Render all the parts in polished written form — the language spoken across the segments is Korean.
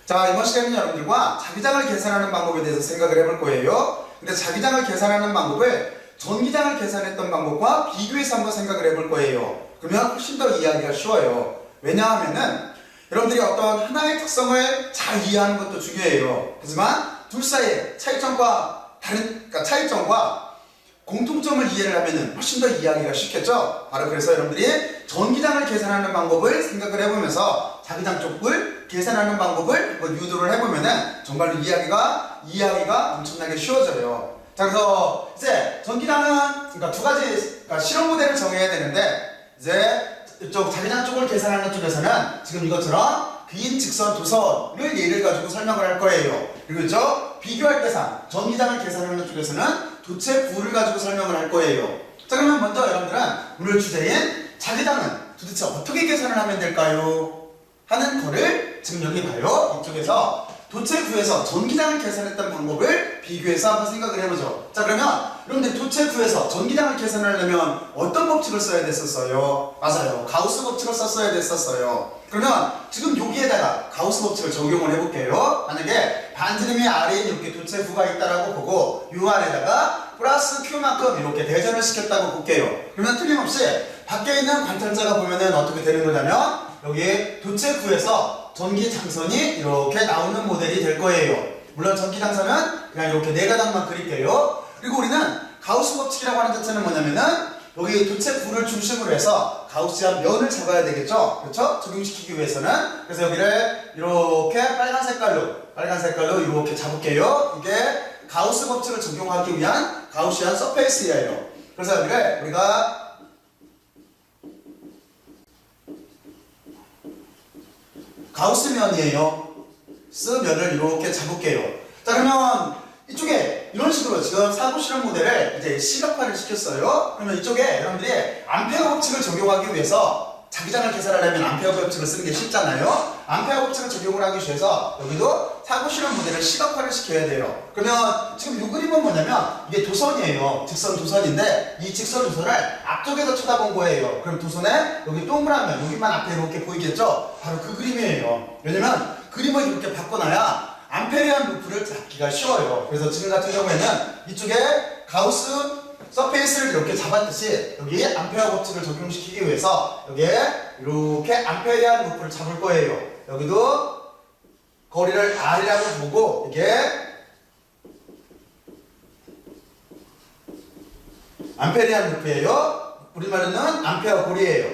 자, 이번 시간에는 여러분들과 자기장을 계산하는 방법에 대해서 생각을 해볼 거예요. 근데 자기장을 계산하는 방법을 전기장을 계산했던 방법과 비교해서 한번 생각을 해볼 거예요. 그러면 훨씬 더 이해하기가 쉬워요. 왜냐하면은 여러분들이 어떤 하나의 특성을 잘 이해하는 것도 중요해요. 하지만 둘 사이의 차이점과 공통점을 이해를 하면은 훨씬 더 이해하기가 쉽겠죠? 바로 그래서 여러분들이 전기장을 계산하는 방법을 생각을 해보면서 자기장 쪽을 계산하는 방법을 한번 유도를 해보면은 정말로 이해하기가 엄청나게 쉬워져요. 자, 그래서 이제 전기장은 그러니까 두 가지 실험 모델을 정해야 되는데, 이제 이쪽 자기장 쪽을 계산하는 쪽에서는 지금 이것처럼 긴 직선 도선을 예를 가지고 설명을 할 거예요. 그리고 있죠? 비교할 계산, 전기장을 계산하는 쪽에서는 도체 구를 가지고 설명을 할 거예요. 자, 그러면 먼저 여러분들은 오늘 주제인 자기장은 도대체 어떻게 계산을 하면 될까요? 하는 거를 지금 여기 봐요. 이쪽에서 도체 구에서 전기장을 계산했던 방법을 비교해서 한번 생각을 해보죠. 자, 그러면 여러분들 도체 구에서 전기장을 계산하려면 어떤 법칙을 써야 됐었어요? 맞아요. 가우스 법칙을 썼어야 됐었어요. 그러면 지금 여기에다가 가우스 법칙을 적용을 해볼게요. 만약에 반지름이 아래에 이렇게 도체 구가 있다라고 보고 요 안에다가 플러스 Q만큼 이렇게 대전을 시켰다고 볼게요. 그러면 틀림없이 밖에 있는 관찰자가 보면은 어떻게 되는 거냐면 여기 도체 구에서 전기장선이 이렇게 나오는 모델이 될 거예요. 물론 전기장선은 그냥 이렇게 네 가닥만 그릴게요. 그리고 우리는 가우스 법칙이라고 하는 자체는 뭐냐면은 여기 도체 구를 중심으로 해서 가우스한 면을 잡아야 되겠죠? 그렇죠? 적용시키기 위해서는. 그래서 여기를 이렇게 빨간 색깔로 이렇게 잡을게요. 이게 가우스 법칙을 적용하기 위한 가우시안 서페이스예요. 그래서 여기를 우리가 가우스면이에요. 면을 이렇게 잡을게요. 자, 그러면 이쪽에 이런 식으로 지금 사고 실험 모델을 이제 시각화를 시켰어요. 그러면 이쪽에 여러분들이 암페어 법칙을 적용하기 위해서 자기장을 계산하려면 암페어 법칙을 쓰는 게 쉽잖아요. 암페어 법칙을 적용을 하기 위해서 여기도 사고 실험 모델을 시각화를 시켜야 돼요. 그러면 지금 이 그림은 뭐냐면 이게 도선이에요. 직선 도선인데 이 직선 도선을 앞쪽에서 쳐다본 거예요. 그럼 도선에 여기 동그란 면, 여기만 앞에 이렇게 보이겠죠? 바로 그 그림이에요. 왜냐면 그림을 이렇게 바꿔놔야 암페리안 루프를 잡기가 쉬워요. 그래서 지금 같은 경우에는 이쪽에 가우스 서페이스를 이렇게 잡았듯이 여기 암페어 법칙을 적용시키기 위해서 여기에 이렇게 암페리안 루프를 잡을 거예요. 여기도 거리를 R이라고 보고 이게 암페리안 루프예요. 우리말로는 암페어 고리예요.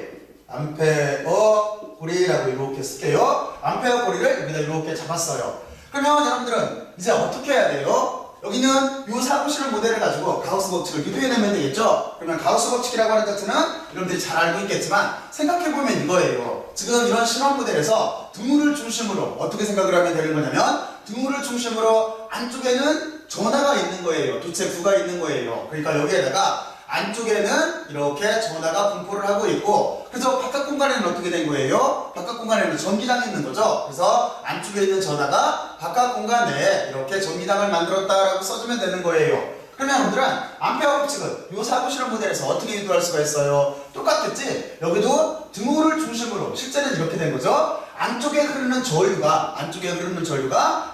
암페어 고리라고 이렇게 쓸게요. 암페어 고리를 여기다 이렇게 잡았어요. 그러면 여러분들은 이제 어떻게 해야 돼요? 여기는 이 사고 실험 모델을 가지고 가우스 법칙을 유도해내면 되겠죠? 그러면 가우스 법칙이라고 하는 자체는 여러분들이 잘 알고 있겠지만 생각해보면 이거예요. 지금 이런 실험 모델에서 등호를 중심으로 어떻게 생각을 하면 되는 거냐면 등호를 중심으로 안쪽에는 전하가 있는 거예요. 도체 구가 있는 거예요. 그러니까 여기에다가 안쪽에는 이렇게 전하가 분포를 하고 있고, 그래서 바깥 공간에는 어떻게 된 거예요? 바깥 공간에는 전기장이 있는 거죠. 그래서 안쪽에 있는 전하가 바깥 공간에 이렇게 전기장을 만들었다라고 써주면 되는 거예요. 그러면 여러분들은 암페어 법칙은 이 사고 실험 모델에서 어떻게 유도할 수가 있어요? 똑같겠지? 여기도 등호를 중심으로 실제는 이렇게 된 거죠. 안쪽에 흐르는 전류가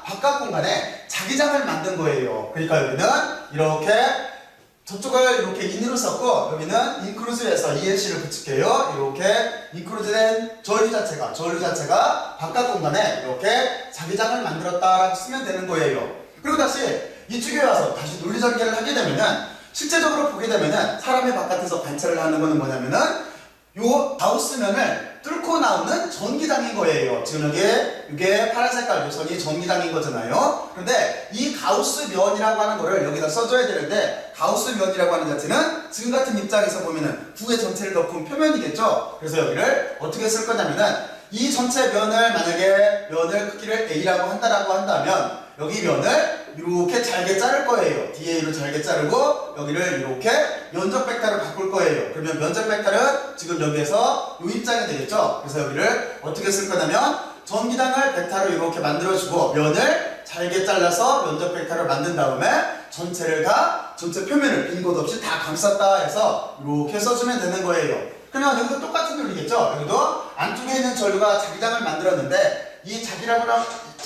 바깥 공간에 자기장을 만든 거예요. 그러니까 여기는 이렇게 저쪽을 이렇게 인으로 썼고 여기는 인크루즈에서 ENC를 붙일게요. 이렇게 인크루즈된 전류 자체가 바깥 공간에 이렇게 자기장을 만들었다라고 쓰면 되는 거예요. 그리고 다시 이쪽에 와서 다시 논리전개를 하게 되면은 실제적으로 보게 되면은 사람이 바깥에서 관찰을 하는 거는 뭐냐면은 요 가우스면을 뚫고 나오는 전기장인 거예요. 지금 이게 파란 색깔 요선이 전기장인 거잖아요. 그런데 이 가우스면이라고 하는 거를 여기다 써줘야 되는데 가우스면이라고 하는 자체는 지금 같은 입장에서 보면은 구의 전체를 덮은 표면이겠죠. 그래서 여기를 어떻게 쓸 거냐면은 이 전체 면을 만약에 면을 크기를 A라고 한다면 여기 면을 이렇게 잘게 자를 거예요. DA로 잘게 자르고 여기를 이렇게 면적 벡터를 바꿀 거예요. 그러면 면적 벡터는 지금 여기에서 이 입장이 되겠죠. 그래서 여기를 어떻게 쓸 거냐면 전기장을 벡터로 이렇게 만들어주고 면을 잘게 잘라서 면적 벡터를 만든 다음에 전체 표면을 빈 곳 없이 다 감쌌다 해서 이렇게 써주면 되는 거예요. 그러면 여기도 똑같은 논리겠죠. 여기도 안쪽에 있는 전류가 자기장을 만들었는데 이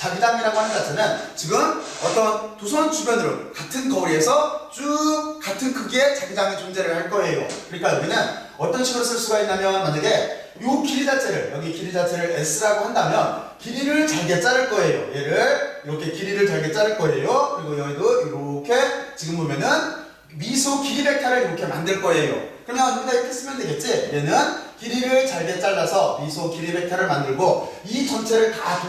자기장이라고 하는 자체는 지금 어떤 도선 주변으로 같은 거리에서 쭉 같은 크기의 자기장이 존재를 할 거예요. 그러니까 여기는 어떤 식으로 쓸 수가 있냐면 만약에 요 길이 자체를 여기 길이 자체를 S라고 한다면 길이를 잘게 자를 거예요. 얘를 이렇게 길이를 잘게 자를 거예요. 그리고 여기도 이렇게 지금 보면은 미소 길이 벡터를 이렇게 만들 거예요. 그러면 여기다 이렇게 쓰면 되겠지? 얘는 길이를 잘게 잘라서 미소 길이 벡터를 만들고 이 전체를 다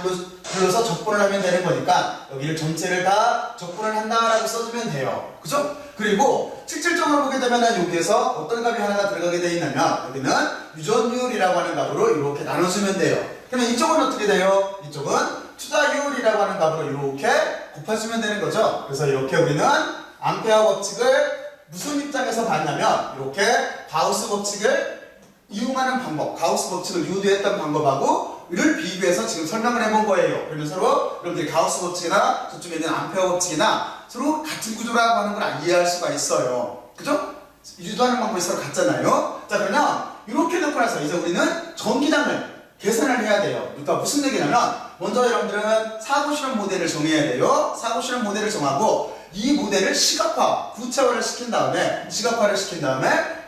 둘러서 적분을 하면 되는 거니까 여기를 전체를 다 적분을 한다라고 써주면 돼요. 그죠? 그리고 실질적으로 보게 되면은 여기에서 어떤 값이 하나가 들어가게 되어 있냐면 여기는 유전율이라고 하는 값으로 이렇게 나눠주면 돼요. 그러면 이쪽은 어떻게 돼요? 이쪽은 투자율이라고 하는 값으로 이렇게 곱해주면 되는 거죠. 그래서 이렇게 우리는 암페어 법칙을 무슨 입장에서 봤냐면 이렇게 가우스 법칙을 이용하는 방법, 가우스 법칙을 유도했던 방법하고 이를 비교해서 지금 설명을 해본 거예요. 그러면 서로 여러분들이 가우스 법칙이나 저쪽에 있는 암페어 법칙이나 서로 같은 구조라고 하는 걸 이해할 수가 있어요. 그죠? 유도하는 방법이 서로 같잖아요. 자, 그러면 이렇게 놓고 나서 이제 우리는 전기장을 계산을 해야 돼요. 그러니까 무슨 얘기냐면 먼저 여러분들은 사고 실험 모델을 정해야 돼요. 사고 실험 모델을 정하고 이 모델을 시각화, 구체화를 시킨 다음에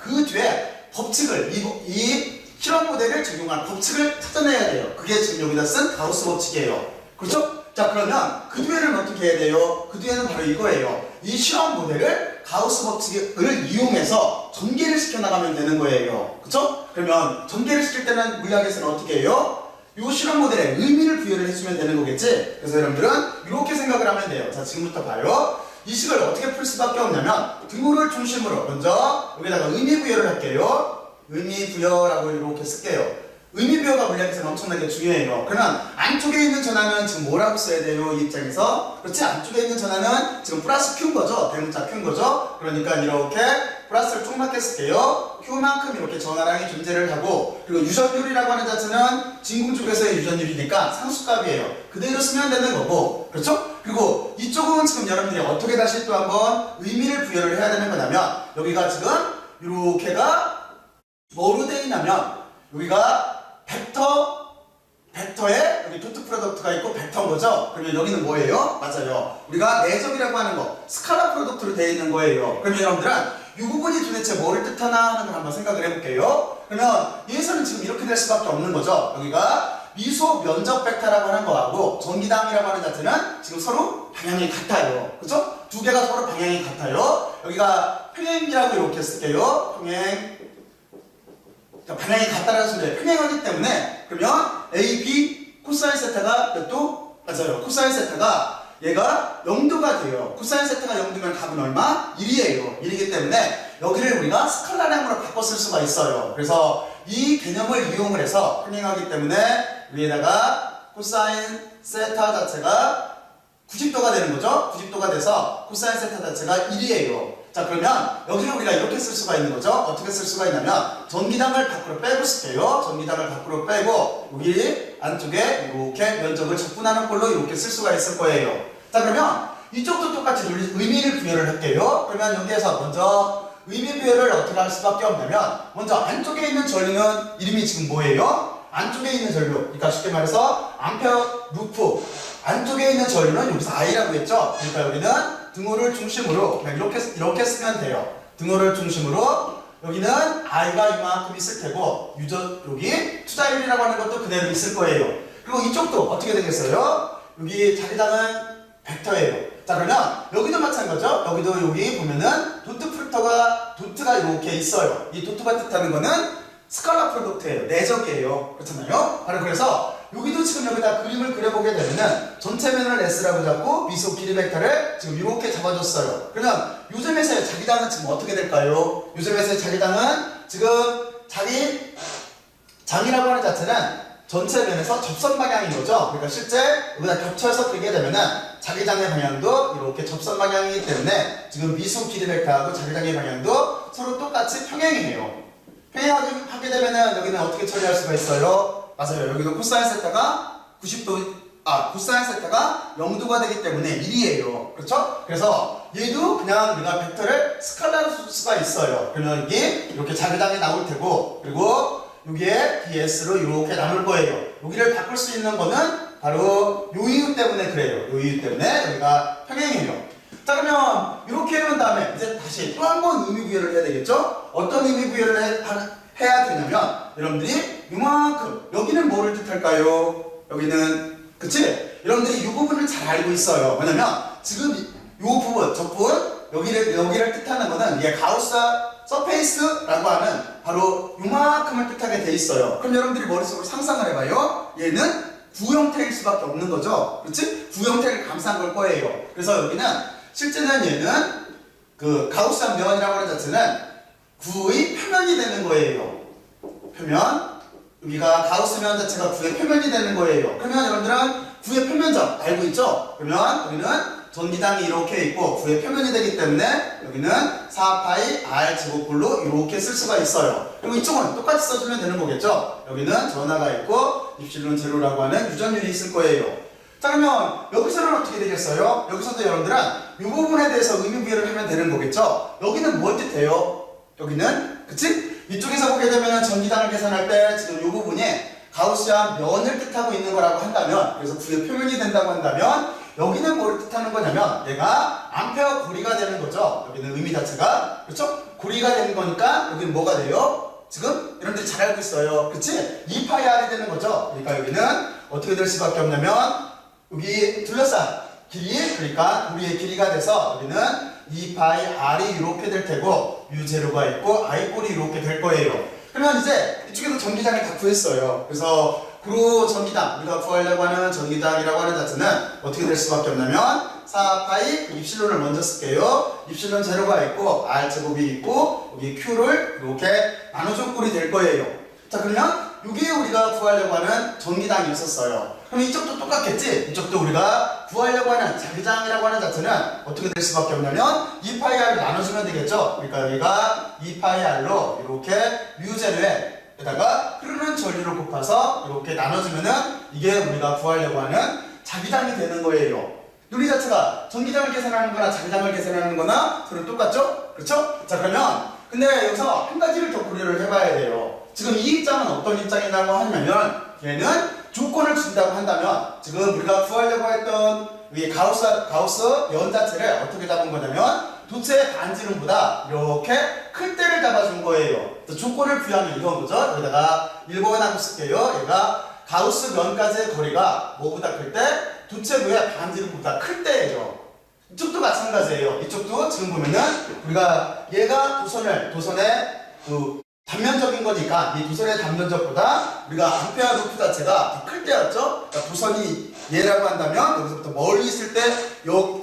그 뒤에 법칙을 이 실험 모델을 적용한 법칙을 찾아내야 돼요. 그게 지금 여기다 쓴 가우스 법칙이에요. 그렇죠? 자, 그러면 그 뒤에는 어떻게 해야 돼요? 그 뒤에는 바로 이거예요. 이 실험 모델을 가우스 법칙을 이용해서 전개를 시켜나가면 되는 거예요. 그렇죠? 그러면 전개를 시킬 때는 물리학에서는 어떻게 해요? 이 실험 모델에 의미를 부여를 해주면 되는 거겠지? 그래서 여러분들은 이렇게 생각을 하면 돼요. 자, 지금부터 봐요. 이 식을 어떻게 풀 수밖에 없냐면 등호를 중심으로 먼저 여기다가 의미 부여를 할게요. 의미 부여라고 이렇게 쓸게요. 의미 부여가 물리학에서는 엄청나게 중요해요. 그러면 안쪽에 있는 전화는 지금 뭐라고 써야 돼요? 이 입장에서. 그렇지? 안쪽에 있는 전화는 지금 플러스 Q인 거죠? 대문자 Q인 거죠? 그러니까 이렇게 플러스를 조그맣게 쓸게요. Q만큼 이렇게 전화량이 존재를 하고, 그리고 유전율이라고 하는 자체는 진공 쪽에서의 유전율이니까 상수값이에요. 그대로 쓰면 되는 거고, 그렇죠? 그리고 이쪽은 지금 여러분들이 어떻게 다시 또 한번 의미를 부여를 해야 되는 거냐면, 여기가 지금 이렇게가 뭐로 되어 있냐면, 여기가 벡터에 여기 도트 프로덕트가 있고 벡터인 거죠? 그러면 여기는 뭐예요? 맞아요. 우리가 내적이라고 하는 거, 스칼라 프로덕트로 되어 있는 거예요. 그러면 여러분들은 이 부분이 도대체 뭐를 뜻하나 하는 걸 한번 생각을 해볼게요. 그러면 얘에서는 지금 이렇게 될 수밖에 없는 거죠. 여기가 미소 면적 벡터라고 하는 거하고 전기당이라고 하는 자체는 지금 서로 방향이 같아요. 그죠? 두 개가 서로 방향이 같아요. 여기가 평행이라고 이렇게 쓸게요. 평행. 방향이 같다라는 소리예요. 평행하기 때문에 그러면 A, B 코사인 세타가 또 맞아요. 코사인 세타가 얘가 0도가 돼요. 코사인 세타가 0도면 값은 얼마? 1이에요. 1이기 때문에 여기를 우리가 스칼라량으로 바꿔 쓸 수가 있어요. 그래서 이 개념을 이용을 해서 평행하기 때문에 위에다가 코사인 세타 자체가 90도가 되는 거죠. 90도가 돼서 코사인 세타 자체가 1이에요. 자, 그러면 여기를 우리가 이렇게 쓸 수가 있는 거죠. 어떻게 쓸 수가 있냐면 전기당을 밖으로 빼고 쓸게요. 전기당을 밖으로 빼고 여기 안쪽에 이렇게 면적을 적분하는 걸로 이렇게 쓸 수가 있을 거예요. 자, 그러면 이쪽도 똑같이 의미를 부여를 할게요. 그러면 여기에서 먼저 의미 부여를 어떻게 할 수밖에 없냐면 먼저 안쪽에 있는 전류는 이름이 지금 뭐예요? 안쪽에 있는 전류, 그러니까 쉽게 말해서 암페어 루프 안쪽에 있는 전류는 여기서 I라고 했죠. 그러니까 여기는 등호를 중심으로 그냥 이렇게 쓰면 돼요. 등호를 중심으로 여기는 I가 이만큼 있을 테고 여기 투자율이라고 하는 것도 그대로 있을 거예요. 그리고 이쪽도 어떻게 되겠어요? 여기 자기당은 벡터예요. 자, 그러면 여기도 마찬가지죠. 여기도 여기 보면은 도트가 이렇게 있어요. 이 도트가 뜻하는 거는 스칼라 프로덕트예요. 내적이에요. 그렇잖아요. 바로 그래서 여기도 지금 여기다 그림을 그려보게 되면은 전체 면을 S라고 잡고 미소 길이 벡터를 지금 이렇게 잡아줬어요. 그러면 요즘에서의 자기당은 지금 어떻게 될까요? 요즘에서의 자기당은 지금 장이라고 하는 자체는 전체 면에서 접선 방향인 거죠. 그러니까 실제 여기다 겹쳐서 그리게 되면은 자기장의 방향도 이렇게 접선 방향이기 때문에 지금 미소 길이 벡터하고 자기장의 방향도 서로 똑같이 평행이에요. 평행하게 되면은 여기는 어떻게 처리할 수가 있어요? 맞아요. 여기도 코사인 세타가 90도가 0도가 되기 때문에 1이에요. 그렇죠? 그래서 얘도 그냥 우리가 벡터를 스칼라로 쓸 수가 있어요. 그러면 이게 이렇게 자기장이 나올 테고, 그리고 여기에 ds로 이렇게 남을 거예요. 여기를 바꿀 수 있는 거는 바로 요 이유 때문에 그래요. 요 이유 때문에 여기가 평행이에요. 자, 그러면 이렇게 해놓은 다음에 이제 다시 또 한 번 의미 부여를 해야 되겠죠? 어떤 의미 부여를 해야 되냐면 여러분들이 이만큼 여기는 뭐를 뜻할까요? 여기는 그치? 여러분들이 이 부분을 잘 알고 있어요. 뭐냐면 지금 이 부분, 저 부분 여기를 뜻하는 거는 이게 가우스 서페이스라고 하는 바로 이만큼을 뜻하게 돼 있어요. 그럼 여러분들이 머릿속으로 상상을 해봐요. 얘는 구형태일 수밖에 없는 거죠. 그렇지? 구형태를 감싼 걸 거예요. 그래서 여기는 실제는 얘는 그 가우스한 면이라고 하는 자체는 구의 표면이 되는 거예요. 표면. 여기가 가우스 면 자체가 구의 표면이 되는 거예요. 그러면 여러분들은 구의 표면적 알고 있죠? 그러면 여기는 전기장이 이렇게 있고 구의 표면이 되기 때문에 여기는 4파이 r 제곱꼴로 이렇게 쓸 수가 있어요. 그리고 이쪽은 똑같이 써주면 되는 거겠죠? 여기는 전하가 있고 입실론 제로라고 하는 유전율이 있을 거예요. 자, 그러면 여기서는 어떻게 되겠어요? 여기서도 여러분들은 이 부분에 대해서 의미 부여를 하면 되는 거겠죠? 여기는 뭘 뜻해요? 여기는 그치? 이쪽에서 보게 되면 전기장을 계산할 때 지금 이 부분이 가우스한 면을 뜻하고 있는 거라고 한다면, 그래서 구의 표면이 된다고 한다면 여기는 뭘 뜻하는 거냐면 얘가 암페어 고리가 되는 거죠. 여기는 의미 자체가 그렇죠? 고리가 되는 거니까 여기는 뭐가 돼요? 지금 여러분들이 잘 알고 있어요. 그치? 2파이 r이 되는 거죠. 그러니까 여기는 어떻게 될 수밖에 없냐면 여기 둘러싼 길이, 그러니까 고리의 길이가 돼서 여기는 2파이 r이 이렇게 될 테고 u0가 있고 i꼴이 이렇게 될 거예요. 그러면 이제 이쪽에서 전기장을 다 구했어요. 그래서 구로 전기장, 우리가 구하려고 하는 전기장이라고 하는 자체는 어떻게 될 수밖에 없냐면 4파이 입실론을 먼저 쓸게요. 입실론 제로가 있고 r제곱이 있고 여기 q를 이렇게 나눠준 꼴이 될 거예요. 자, 그러면 이게 우리가 구하려고 하는 전기장이었었어요. 그럼 이쪽도 똑같겠지? 이쪽도 우리가 구하려고 하는 자기장이라고 하는 자체는 어떻게 될 수밖에 없냐면 2파이r을 나눠주면 되겠죠? 그러니까 여기가 2파이r로 이렇게 u0에 에다가 흐르는 전류를 곱해서 이렇게 나눠주면은 이게 우리가 구하려고 하는 자기장이 되는 거예요. 논리 자체가 전기장을 계산하는 거나 자기장을 계산하는 거나 서로 똑같죠? 그렇죠? 자, 그러면 근데 여기서 한 가지를 더 고려를 해봐야 돼요. 지금 이 입장은 어떤 입장이라고 하냐면 얘는 조건을 준다고 한다면 지금 우리가 구하려고 했던 이 가우스 면 자체를 어떻게 잡은 거냐면 도체의 반지름보다 이렇게 클 때를 잡아준 거예요. 조건을 부여하면 이런 거죠. 여기다가 1번하고 쓸게요. 얘가 가우스 면까지의 거리가 뭐보다 클 때? 도체부의 반지름보다 클 때예요. 이쪽도 마찬가지예요. 이쪽도 지금 보면은 우리가 얘가 도선의 그 단면적인 거니까 이 도선의 단면적보다 우리가 암페어 루프 자체가 클 때였죠. 그러니까 도선이 얘라고 한다면 여기서부터 멀리 있을 때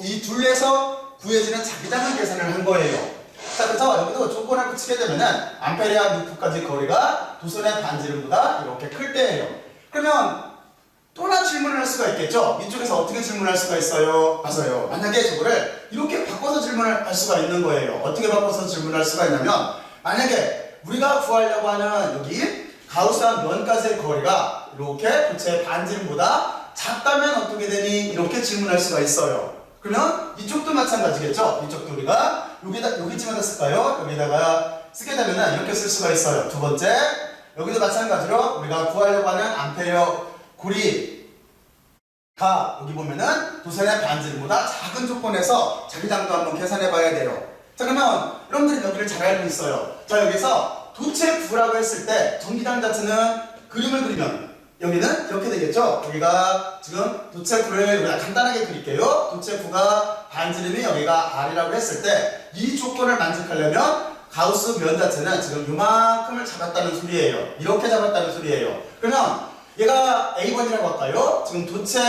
이 둘에서 구해지는 자기장을 계산을 한 거예요. 자, 그래서 여기도 조건을 붙이게 되면은 암페리아 루프까지 거리가 도선의 반지름보다 이렇게 클 때예요. 그러면 또 하나 질문을 할 수가 있겠죠? 이쪽에서 어떻게 질문할 수가 있어요? 맞아요. 만약에 저거를 이렇게 바꿔서 질문을 할 수가 있는 거예요. 어떻게 바꿔서 질문할 수가 있냐면 만약에 우리가 구하려고 하는 여기 가우스한 면까지의 거리가 이렇게 도체의 반지름보다 작다면 어떻게 되니? 이렇게 질문할 수가 있어요. 그러면 이쪽도 마찬가지겠죠? 이쪽도 우리가 여기쯤에다 쓸까요? 여기다가 쓰게 되면 이렇게 쓸 수가 있어요. 두 번째, 여기도 마찬가지로 우리가 구하려고 하는 암페어 고리가 여기 보면은 도선의 반지름보다 작은 조건에서 자기장도 한번 계산해 봐야 돼요. 자, 그러면 여러분들이 여기를 잘 알고 있어요. 자, 여기서 도체 구라고 했을 때 전기장 자체는 그림을 그리면 여기는 이렇게 되겠죠? 여기가 지금 도체 구를 우리가 간단하게 그릴게요. 도체 구가 반지름이 여기가 R이라고 했을 때 이 조건을 만족하려면 가우스 면 자체는 지금 요만큼을 잡았다는 소리예요. 이렇게 잡았다는 소리예요. 그러면 얘가 A 번이라고 할까요? 지금 도체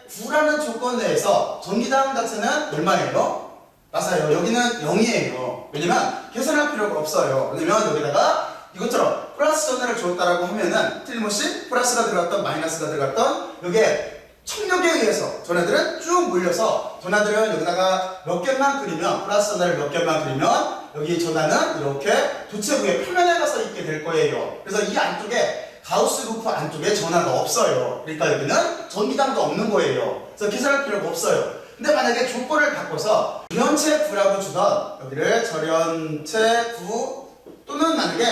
구라는 조건 내에서 전기장 자체는 얼마예요? 맞아요. 여기는 0이에요. 왜냐면 계산할 필요가 없어요. 왜냐면 여기다가 이것처럼 플러스 전하를 줬다라고 하면은 틀림없이 플러스가 들어갔던 마이너스가 들어갔던 여기에 청력에 의해서 전하들은 쭉 몰려서 전하들은 여기다가 몇 개만 그리면 플러스 전하를 몇 개만 그리면 여기 전하는 이렇게 도체부의 표면에 가서 있게 될 거예요. 그래서 이 안쪽에 가우스 루프 안쪽에 전하가 없어요. 그러니까 여기는 전기장도 없는 거예요. 그래서 계산할 필요가 없어요. 근데 만약에 조건을 바꿔서 전연체 구라고 주던 여기를 전연체 구 또는 만약에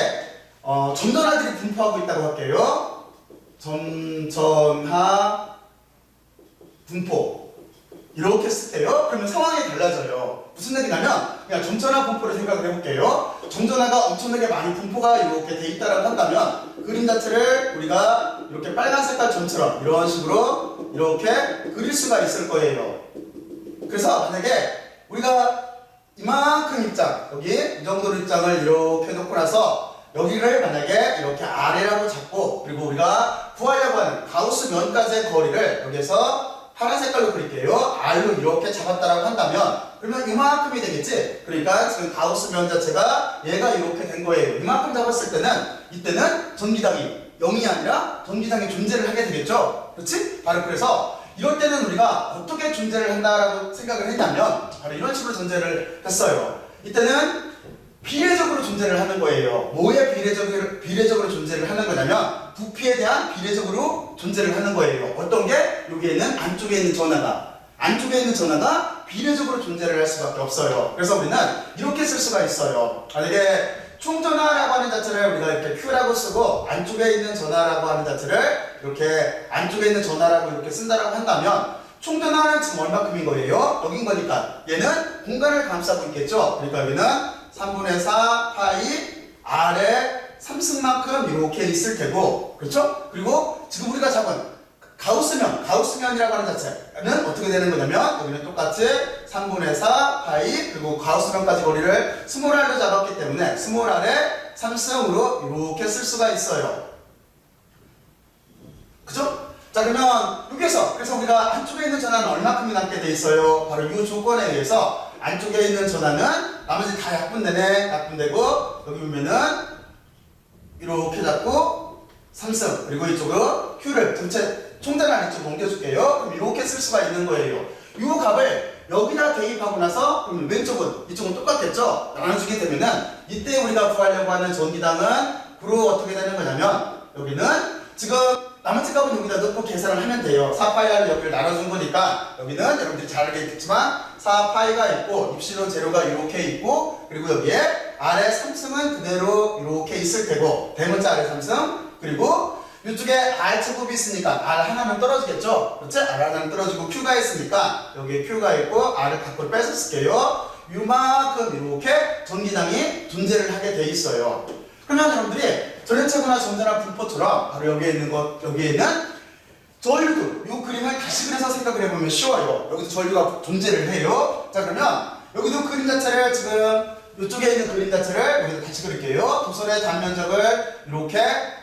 점전하들이 분포하고 있다고 할게요. 점전하 분포 이렇게 쓸게요. 그러면 상황이 달라져요. 무슨 얘기냐면 그냥 점전하 분포를 생각을 해볼게요. 점전하가 엄청나게 많이 분포가 이렇게 돼 있다라고 한다면 그림 자체를 우리가 이렇게 빨간 색깔 점처럼 이런 식으로 이렇게 그릴 수가 있을 거예요. 그래서 만약에 우리가 이만큼 입장, 여기 이 정도로 입장을 이렇게 놓고 나서 여기를 만약에 이렇게 아래라고 잡고 그리고 우리가 구하려고 하는 가우스 면까지의 거리를 여기서 파란 색깔로 그릴게요. R로 이렇게 잡았다라고 한다면 그러면 이만큼이 되겠지? 그러니까 지금 가우스 면 자체가 얘가 이렇게 된 거예요. 이만큼 잡았을 때는 이때는 전기당이 0이 아니라 전기당이 존재를 하게 되겠죠? 그렇지? 바로 그래서 이럴 때는 우리가 어떻게 존재를 한다라고 생각을 했냐면 바로 이런 식으로 존재를 했어요. 이때는 비례적으로 존재를 하는 거예요. 뭐에 비례적으로 존재를 하는 거냐면 부피에 대한 비례적으로 존재를 하는 거예요. 어떤 게? 여기에는 안쪽에 있는 전하가 비례적으로 존재를 할 수밖에 없어요. 그래서 우리는 이렇게 쓸 수가 있어요. 만약에 총전하라고 하는 자체를 우리가 이렇게 Q라고 쓰고 안쪽에 있는 전하라고 하는 자체를 이렇게 안쪽에 있는 전하라고 이렇게 쓴다라고 한다면 총전하는 지금 얼마큼인 거예요? 여긴 거니까 얘는 공간을 감싸고 있겠죠? 그러니까 여기는 3분의 4 파이 R의 3승만큼 이렇게 있을 테고 그렇죠? 그리고 지금 우리가 잡은 가우스면이라고 하는 자체는 어떻게 되는 거냐면 여기는 똑같이 3분의 4 파이 그리고 가우스면까지 거리를 스몰 r로 잡았기 때문에 스몰 r의 3승으로 이렇게 쓸 수가 있어요. 그죠? 자 그러면 여기에서 그래서 우리가 안쪽에 있는 전하는 얼마큼이 남게 돼 있어요? 바로 이 조건에 의해서 안쪽에 있는 전하는 나머지 다 약분되고 여기 보면은 이렇게 잡고 3승 그리고 이쪽으로 Q를 전체 총전하 이쪽으로 옮겨줄게요. 그럼 이렇게 쓸 수가 있는 거예요. 이 값을 여기다 대입하고 나서 그럼 이쪽은 똑같겠죠? 나눠주게 되면은 이때 우리가 구하려고 하는 전기당은 구로 어떻게 되는 거냐면 여기는 지금 나머지 값은 여기다 넣고 계산을 하면 돼요. 4파이를 여기를 나눠준 거니까 여기는 여러분들이 잘 알겠지만 4파이가 있고 입시로 제로가 이렇게 있고 그리고 여기에 아래 3승은 그대로 이렇게 있을 테고 대문자 아래 3승 그리고 이쪽에 R제곱이 있으니까 R 하나는 떨어지겠죠? 그렇지? R 하나는 떨어지고 Q가 있으니까 여기에 Q가 있고 R을 밖으로 빼서 쓸게요. 이만큼 이렇게 전기당이 존재를 하게 돼 있어요. 그러면 여러분들이 전해체구나 점전하 분포처럼 바로 여기에 있는 전류도 이 그림을 다시 그려서 생각을 해보면 쉬워요. 여기도 전류가 존재를 해요. 자 그러면 여기도 그림 자체를 지금 이쪽에 있는 그림 자체를 여기도 같이 그릴게요. 도선의 단면적을 이렇게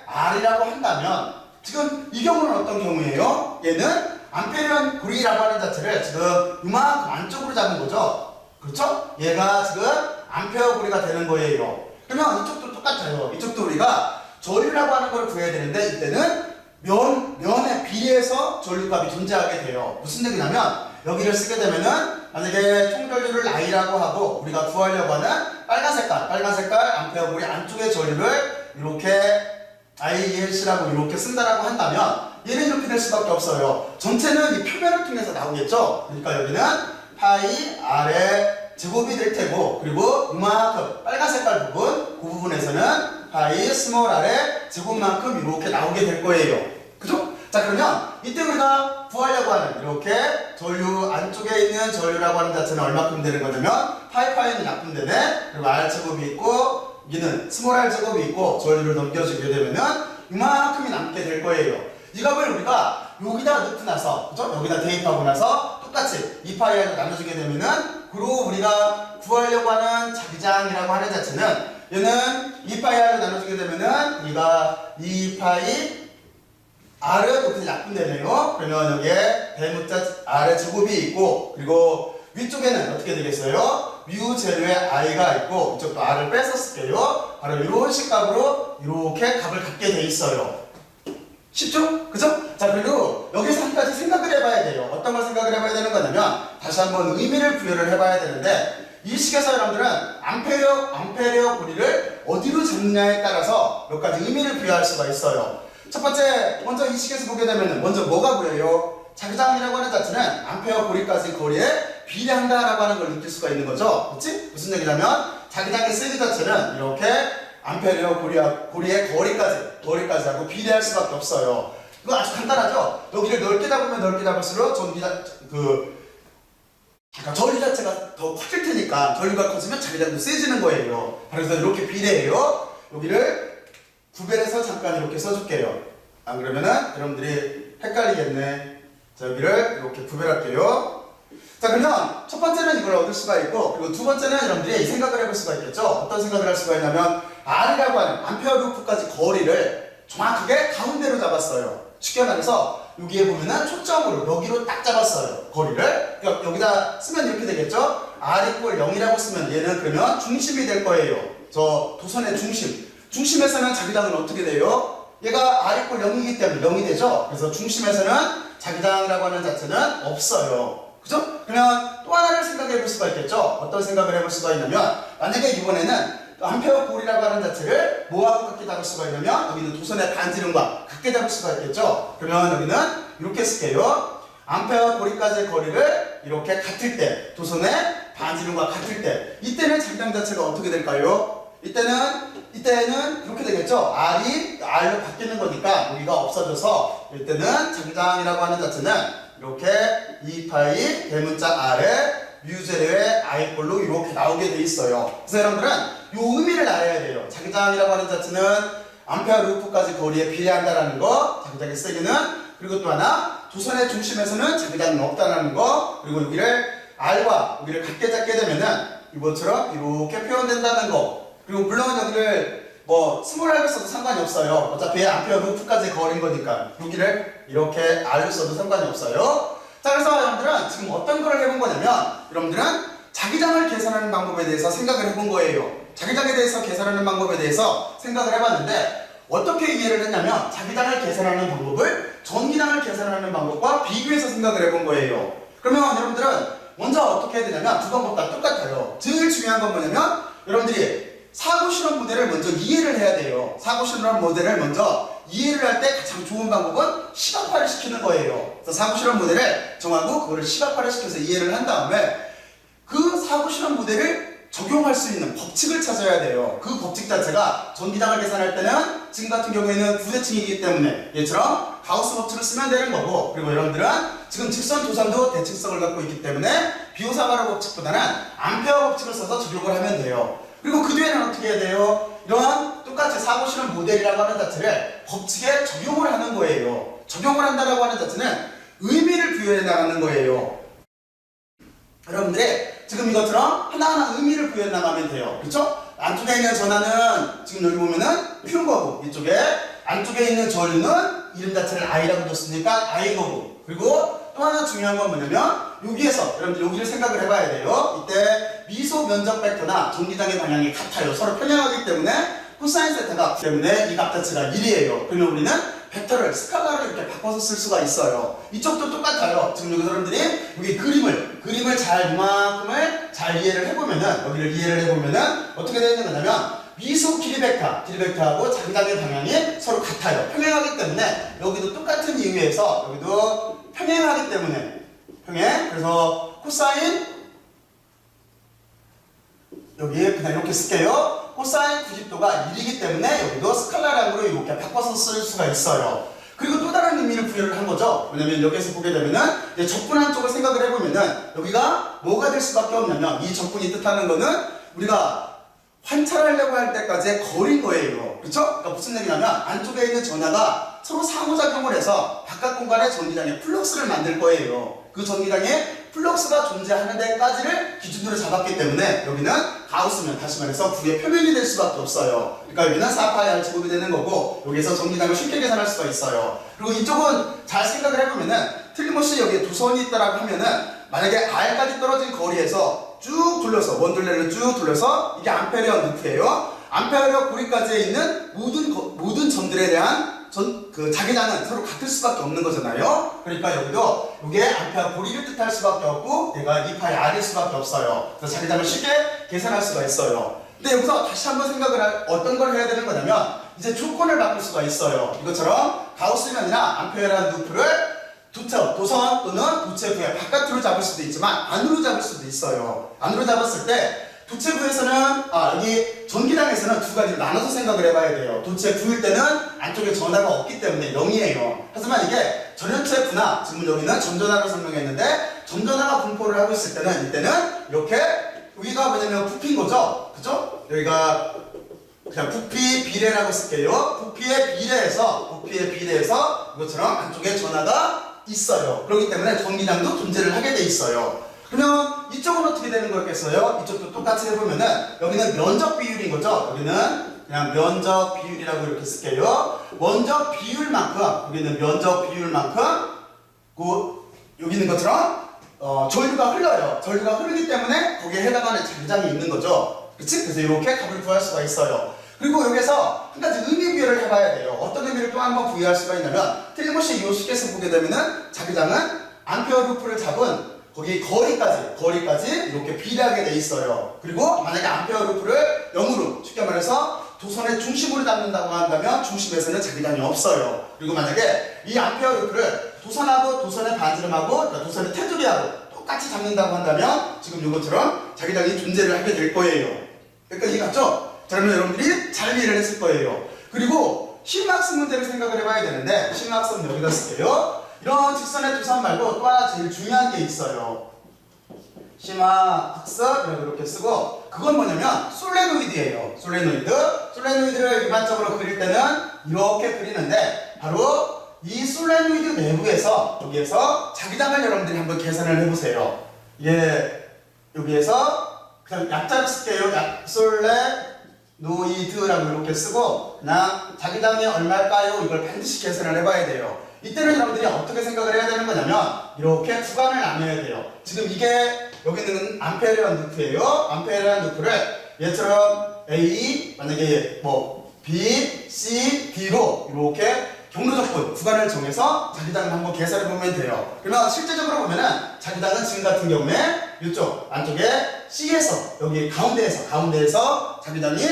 R이라고 한다면 지금 이 경우는 어떤 경우예요? 얘는 암페리언 고리라고 하는 자체를 지금 이만큼 안쪽으로 잡은 거죠. 그렇죠? 얘가 지금 암페어 고리가 되는 거예요. 그러면 이쪽도 똑같아요. 이쪽도 우리가 전류라고 하는 걸 구해야 되는데 이때는 면에 비례해서 전류값이 존재하게 돼요. 무슨 얘기냐면 여기를 쓰게 되면은 만약에 총전류를 I라고 하고 우리가 구하려고 하는 빨간 색깔 암페어 고리 안쪽의 전류를 이렇게 IELC라고 이렇게 쓴다라고 한다면 얘는 이렇게 될 수밖에 없어요. 전체는 이 표면을 통해서 나오겠죠. 그러니까 여기는 파이 R의 제곱이 될 테고 그리고 이만큼 빨간 색깔 부분 그 부분에서는 파이 스몰 R의 제곱만큼 이렇게 나오게 될 거예요. 그죠? 자 그러면 이때 우리가 구하려고 하는 이렇게 전류 안쪽에 있는 전류라고 하는 자체는 얼마큼 되는 거냐면 파이는 약분되네. 그리고 R 제곱이 있고 여기는 스몰 R 제곱이 있고 전류를 넘겨주게 되면은 이만큼이 남게 될 거예요. 이 값을 우리가 여기다 넣고 나서 그죠? 여기다 대입하고 나서 똑같이 2파이를 나눠주게 되면은 그리고 우리가 구하려고 하는 자기장이라고 하는 자체는 얘는 2파이를 나눠주게 되면은 우리가 2파이 R은 여기서 약분되네요. 그러면 여기에 대문자 R의 제곱이 있고 그리고 위쪽에는 어떻게 되겠어요? 뮤 제로의 I가 있고 이쪽도 R을 빼서 쓸게요. 바로 이런 식값으로 이렇게 값을 갖게 돼 있어요. 쉽죠? 그죠? 자 그리고 여기서 한 가지 생각을 해봐야 돼요. 어떤 걸 생각을 해봐야 되는 거냐면 다시 한번 의미를 부여를 해봐야 되는데 이 식에서 여러분들은 암페리어 고리를 어디로 잡느냐에 따라서 몇 가지 의미를 부여할 수가 있어요. 첫 번째 먼저 이 식에서 보게 되면 먼저 뭐가 보여요? 자기장이라고 하는 자체는 암페어 고리까지 거리에 비례한다라고 하는 걸 느낄 수가 있는 거죠. 그렇지? 무슨 얘기냐면 자기장의 세기 자체는 이렇게 암페리어 고리의 거리까지 하고 비례할 수밖에 없어요. 이거 아주 간단하죠? 여기를 넓게 잡으면 넓게 잡을수록 전류 자체가 더 커질 테니까 전류가 커지면 자기장도 세지는 거예요. 그래서 이렇게 비례해요. 여기를 구별해서 잠깐 이렇게 써줄게요. 안 그러면은 여러분들이 헷갈리겠네. 자, 여기를 이렇게 구별할게요. 자, 그러면 첫 번째는 이걸 얻을 수가 있고, 그리고 두 번째는 여러분들이 생각을 해볼 수가 있겠죠? 어떤 생각을 할 수가 있냐면, R이라고 하는 암페어 루프까지 거리를 정확하게 가운데로 잡았어요. 쉽게 말해서, 여기에 보면은 초점으로, 여기로 딱 잡았어요. 거리를. 그러니까 여기다 쓰면 이렇게 되겠죠? R 이퀄 0이라고 쓰면 얘는 그러면 중심이 될 거예요. 저 도선의 중심. 중심에서는 자기장은 어떻게 돼요? 얘가 R 이퀄 0이기 때문에 0이 되죠? 그래서 중심에서는 자기장이라고 하는 자체는 없어요. 그죠? 그러면 또 하나를 생각해 볼 수가 있겠죠? 어떤 생각을 해볼 수가 있냐면, 만약에 이번에는 암페어 고리라고 하는 자체를 뭐하고 같게 잡을 수가 있냐면, 여기는 도선의 반지름과 같게 잡을 수가 있겠죠? 그러면 여기는 이렇게 쓸게요. 암페어 고리까지의 거리를 이렇게 같을 때, 도선의 반지름과 같을 때, 이때는 자기장 자체가 어떻게 될까요? 이때는 이렇게 되겠죠? R이 R로 바뀌는 거니까 여기가 없어져서, 이때는 자기장이라고 하는 자체는 이렇게 2파이 대문자 R에 뮤제로의 I꼴로 이렇게 나오게 돼 있어요. 그래서 여러분들은 이 의미를 알아야 돼요. 자기장이라고 하는 자체는 암페어 루프까지 거리에 비례한다는 거, 자기장의 세기는. 그리고 또 하나, 도선의 중심에서는 자기장은 없다는 거. 그리고 여기를 R과 여기를 같게 잡게 되면은 이것처럼 이렇게 표현된다는 거. 그리고 물론 여기를 스몰 R로 써도 상관이 없어요. 어차피 암페어 루프까지 거리인 거니까 여기를 이렇게 R로 써도 상관이 없어요. 자, 그래서 여러분들은 지금 어떤 걸 해본 거냐면, 여러분들은 자기장을 계산하는 방법에 대해서 생각을 해본 거예요. 자기장에 대해서 계산하는 방법에 대해서 생각을 해봤는데, 어떻게 이해를 했냐면, 자기장을 계산하는 방법을 전기장을 계산하는 방법과 비교해서 생각을 해본 거예요. 그러면 여러분들은 먼저 어떻게 해야 되냐면, 두 방법 다 똑같아요. 제일 중요한 건 뭐냐면, 여러분들이 사고 실험 모델을 먼저 이해를 해야 돼요. 사고 실험 모델을 먼저 이해를 할 때 가장 좋은 방법은 시각화를 시키는 거예요. 그래서 사고 실험 모델을 정하고 그거를 시각화를 시켜서 이해를 한 다음에 그 사고 실험 모델을 적용할 수 있는 법칙을 찾아야 돼요. 그 법칙 자체가 전기장을 계산할 때는 지금 같은 경우에는 부대칭이기 때문에 얘처럼 가우스 법칙을 쓰면 되는 거고, 그리고 여러분들은 지금 직선 도선도 대칭성을 갖고 있기 때문에 비오사마르 법칙보다는 암페어 법칙을 써서 적용을 하면 돼요. 그리고 그 뒤에는 어떻게 해야 돼요? 이런 똑같이 사고 실험 모델이라고 하는 자체를 법칙에 적용을 하는 거예요. 적용을 한다라고 하는 자체는 의미를 부여해 나가는 거예요. 여러분들이 지금 이것처럼 하나하나 의미를 부여해 나가면 돼요. 그렇죠? 안쪽에 있는 전하는 지금 여기 보면은 Q인 거고, 이쪽에 안쪽에 있는 전류는 이름 자체를 I라고 줬으니까 I인 거고, 그리고 또 하나 중요한 건 뭐냐면, 여기에서 여러분들 여기를 생각을 해봐야 돼요. 이때 미소 면적 벡터나 전기장의 방향이 같아요. 서로 평행하기 때문에 코사인 세타가 때문에 이 값 자체가 1이에요. 그러면 우리는 벡터를 스칼라로 이렇게 바꿔서 쓸 수가 있어요. 이쪽도 똑같아요. 지금 여기 사람들이 여기 그림을 잘 이만큼을 잘 이해를 해보면은, 여기를 이해를 해보면은 어떻게 되는 거냐면, 미소 길이 벡터하고 자기장의 방향이 서로 같아요. 평행하기 때문에 여기도 똑같은 이유에서 여기도 평행하기 때문에 그래서 코사인 여기 그냥 이렇게 쓸게요. 코사인 90도가 1이기 때문에 여기도 스칼라량으로 이렇게 바꿔서 쓸 수가 있어요. 그리고 또 다른 의미를 부여를 한 거죠. 왜냐면 여기에서 보게 되면은 이제 적분한 쪽을 생각을 해보면은 여기가 뭐가 될 수밖에 없냐면, 이 적분이 뜻하는 거는 우리가 관찰하려고 할 때까지의 거리인 거예요. 그렇죠? 그러니까 무슨 얘기냐면, 안쪽에 있는 전하가 서로 상호작용을 해서 바깥 공간의 전기장에 플럭스를 만들 거예요. 그 전기장에 플럭스가 존재하는 데까지를 기준으로 잡았기 때문에 여기는 가우스면, 다시 말해서 부의 표면이 될 수밖에 없어요. 그러니까 여기는 4파이 R 제곱이 되는 거고, 여기에서 전기장을 쉽게 계산할 수가 있어요. 그리고 이쪽은 잘 생각을 해보면은, 틀림없이 여기에 도선이 있다라고 하면은, 만약에 R까지 떨어진 거리에서 쭉 둘러서, 원둘레를 쭉 둘러서, 이게 암페리어 루프예요. 암페리어 고리까지에 있는 모든 점들에 대한 자기장은 서로 같을 수밖에 없는 거잖아요. 그러니까 여기도 이게 암페어 고리를 뜻할 수밖에 없고, 얘가 2파이 R일 수밖에 없어요. 그래서 자기장을 쉽게 계산할 수가 있어요. 근데 여기서 다시 한번 어떤 걸 해야 되는 거냐면, 이제 조건을 바꿀 수가 있어요. 이것처럼 가우스면이나 암페어라는 루프를 도선 또는 도체 부의 바깥으로 잡을 수도 있지만 안으로 잡을 수도 있어요. 안으로 잡았을 때 도체9에서는 여기 전기당에서는 두 가지로 나눠서 생각을 해봐야 돼요. 도체9일 때는 안쪽에 전하가 없기 때문에 0이에요. 하지만 이게 전연체 9나 지금 여기는 전전하로 설명했는데 전전하가 분포를 하고 있을 때는 이때는 이렇게 여기가 뭐냐면 부피인 거죠. 그죠? 여기가 그냥 부피 비례라고 쓸게요. 부피에 비례해서 이것처럼 안쪽에 전하가 있어요. 그렇기 때문에 전기장도 존재를 하게 돼 있어요. 그러면 이쪽은 어떻게 되는 거겠어요? 이쪽도 똑같이 해보면은 여기는 면적 비율인 거죠. 여기는 그냥 면적 비율이라고 이렇게 쓸게요. 면적 비율만큼 여기는 면적 비율만큼 여기 있는 것처럼 전류가 흘러요. 전류가 흐르기 때문에 거기에 해당하는 자기장이 있는 거죠. 그치? 그래서 이렇게 값을 구할 수가 있어요. 그리고 여기서 한 가지 의미 부여를 해봐야 돼요. 어떤 의미를 또 한번 부여할 수가 있냐면 틀림없이 이 식에서 보게 되면은 자기장은 암페어 루프를 잡은 거기 거리까지 이렇게 비례하게 돼 있어요. 그리고 만약에 암페어 루프를 0으로 쉽게 말해서 도선의 중심으로 잡는다고 한다면 중심에서는 자기장이 없어요. 그리고 만약에 이 암페어 루프를 도선하고 도선의 반지름하고 그러니까 도선의 테두리하고 똑같이 잡는다고 한다면 지금 이것처럼 자기장이 존재를 하게 될 거예요. 그러니까 이해갔죠? 자, 그러면 여러분들이 잘 이해를 했을 거예요. 그리고 심화학습 문제를 생각을 해봐야 되는데 심화학습은 여기다 쓸게요. 이런 직선의 두선 말고 또 하나 제일 중요한 게 있어요. 심화학습 이렇게 쓰고 그건 뭐냐면 솔레노이드예요. 솔레노이드를 일반적으로 그릴 때는 이렇게 그리는데 바로 이 솔레노이드 내부에서 여기에서 자기장을 여러분들이 한번 계산을 해보세요. 이게 여기에서 그냥 약자로 쓸게요. 솔레노이드라고 이렇게 쓰고 그냥 자기장이 얼마일까요? 이걸 반드시 계산을 해봐야 돼요. 이때는 여러분들이 어떻게 생각을 해야 되는 거냐면 이렇게 구간을 나눠야 돼요. 지금 이게 여기는 암페어라는 루프예요. 암페어라는 루프를 얘처럼 A 만약에 뭐 B, C, D로 이렇게 경로적분 구간을 정해서 자기장을 한번 계산해 보면 돼요. 그러면 실제적으로 보면은 자기장은 지금 같은 경우에 이쪽 안쪽에 C에서 여기 가운데에서 자기장이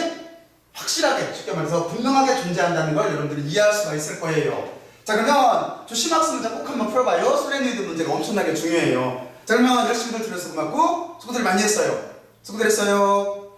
확실하게 쉽게 말해서 분명하게 존재한다는 걸 여러분들이 이해할 수가 있을 거예요. 자, 그러면 저 심화학습 문제 꼭 한번 풀어봐요. 솔레노이드 문제가 엄청나게 중요해요. 자, 그러면 열심히들 들어서 고맙고 수고들 많이 했어요. 수고들 했어요.